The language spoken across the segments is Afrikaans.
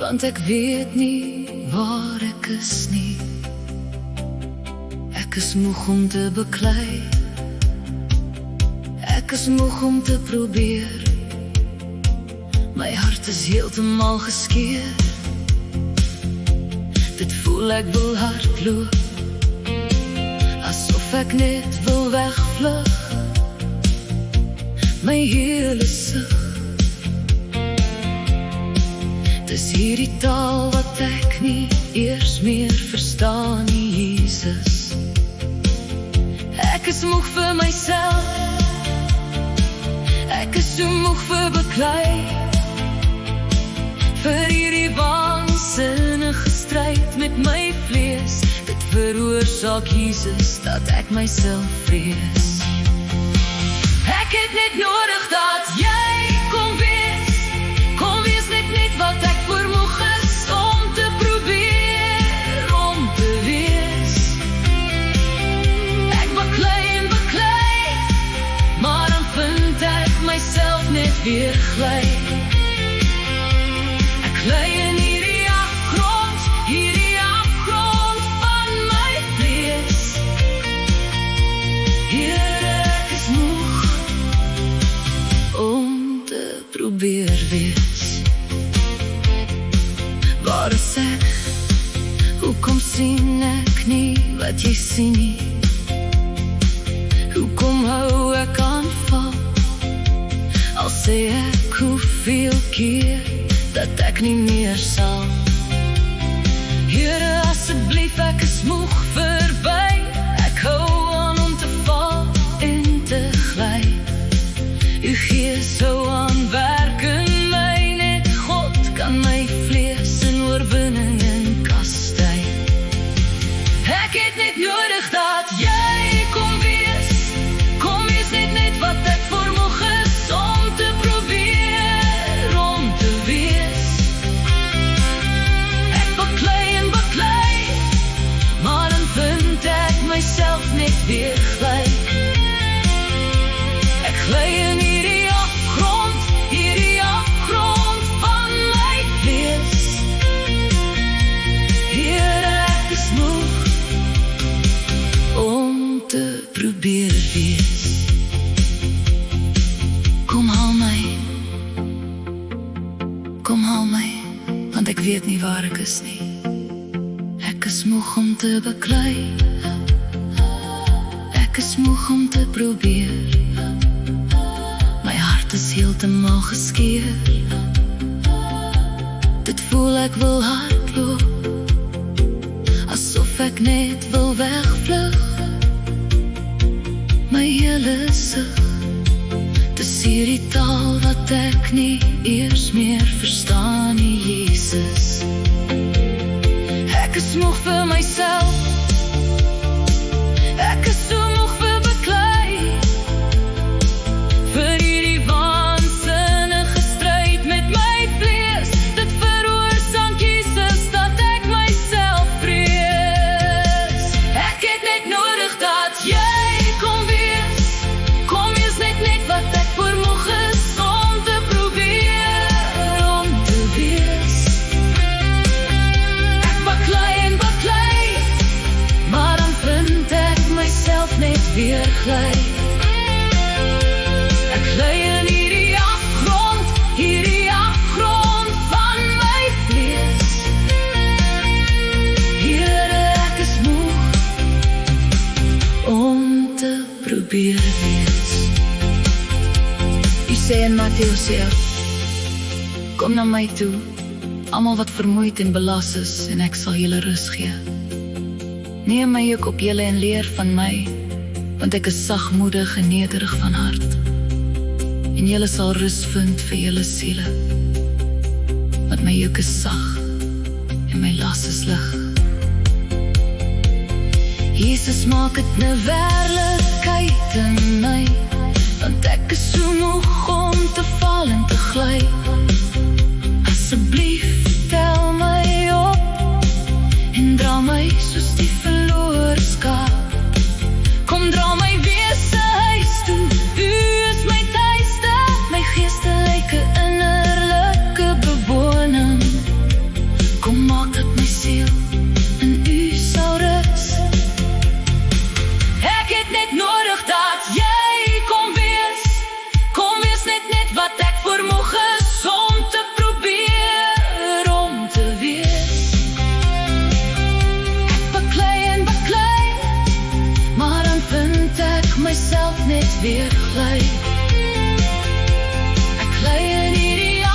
want ek weet nie waar ek is nie. Ek is moeg om te beklei, ek is moeg om te probeer. My hart is heeltemal geskeur. Dit voel ek wil hardloop, asof ek net wil wegvlug. My hele sig, dis hierdie taal wat ek nie eers meer verstaan nie, Jesus. Ek is moeg vir myself, ek is so moeg vir beklei, vir hierdie waansinnige stryd met my vlees. Dit veroorsaak, Jesus, dat ek myself vrees. Ek het net nodig dat jy kom wees net wat ek vermoeg is om te probeer, om te wees. Ek baklei en baklei, maar dan vind ek myself net weer gly. Ek gly in hierdie afgrond van my vlees. Here, ek is moeg om te probeer wees. Waar is ek? Hoekom sien ek nie wat jy sien nie? Hoekom hou ek aanval? Al sê ek hoeveel keer dat ek nie meer sal. Here, asseblief, ek is moeg verby. Ek hou aan om te val en te gly. U gees hou aan werk in my, net God kan my vlees in oorwinning en kastei. Ek het net nodig dat jy kom wees net wat ek vermoeg is om te probeer, om te wees. Ek baklei en baklei, maar dan vind ek myself net weer gly. Ek gly in hierdie afgrond van my vlees. Here, ek is moeg om te probeer wees. Kom haal my, want ek weet nie waar ek is nie. Ek is moeg om te beklei, ek is moeg om te probeer. My hart is heeltemal geskeur. Dit voel ek wil hardloop, asof ek net wil wegvlug. My hele sig, dis hierdie taal wat ek nie eers meer verstaan nie, Jesus. Ek is moeg vir myself, ek is so moeg vir beklei, vir hierdie waansinnige stryd met my vlees. Dit veroorsaak, Jesus, dat ek myself vrees. Ek het net nodig dat jy kom wees net wat ek vermoeg is om te probeer, om te wees. Ek baklei en baklei, maar dan vind ek myself net weer gly. Ek gly in hierdie afgrond van my vlees. Here, ek is moeg om te probeer wees. Sê in Mattheus 7, kom na my toe, almal wat vermoeid en belas is, en ek sal julle rus gee. Neem my juk op julle en leer van my, want ek is sagmoedig en nederig van hart. En julle sal rus vind vir julle siele, want my juk is sag en my las is lig. Jesus, maak het 'n werklikheid in my, want ek is so moeg om te val en te gly. Asseblief, tel my op en dra my soos die verlore skaap. Kom, dra my weer se huis toe, U is my tuiste, my geestelike innerlike bewoning. weer gly. Ek gly in hierdie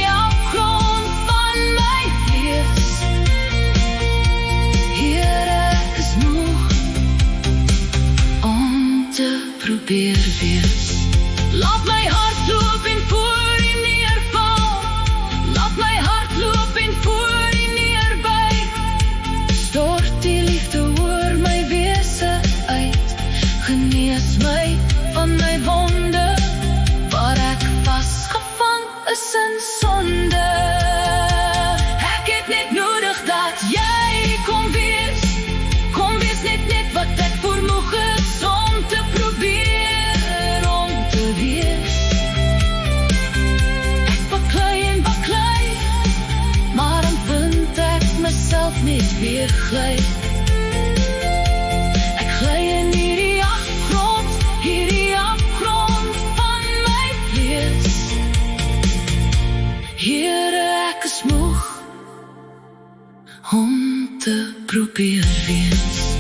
afgrond van my vlees. Here, ek is moeg om te probeer wees. Laat my hart loop en voor U neerval. Laat my hart loop en voor U neerbuig. Stort die liefde oor my wese uit. Genees my van my wonde, waar ek vasgevang is in sonde. Ek het net nodig dat Jy kom wees. Kom wees net wat ek voor moeg is om te probeer om te wees. Ek baklei en baklei, maar dan vind ek myself net weer gly. Ek gly in hierdie afgrond van my vlees. Here, ek is moeg om te probeer wees.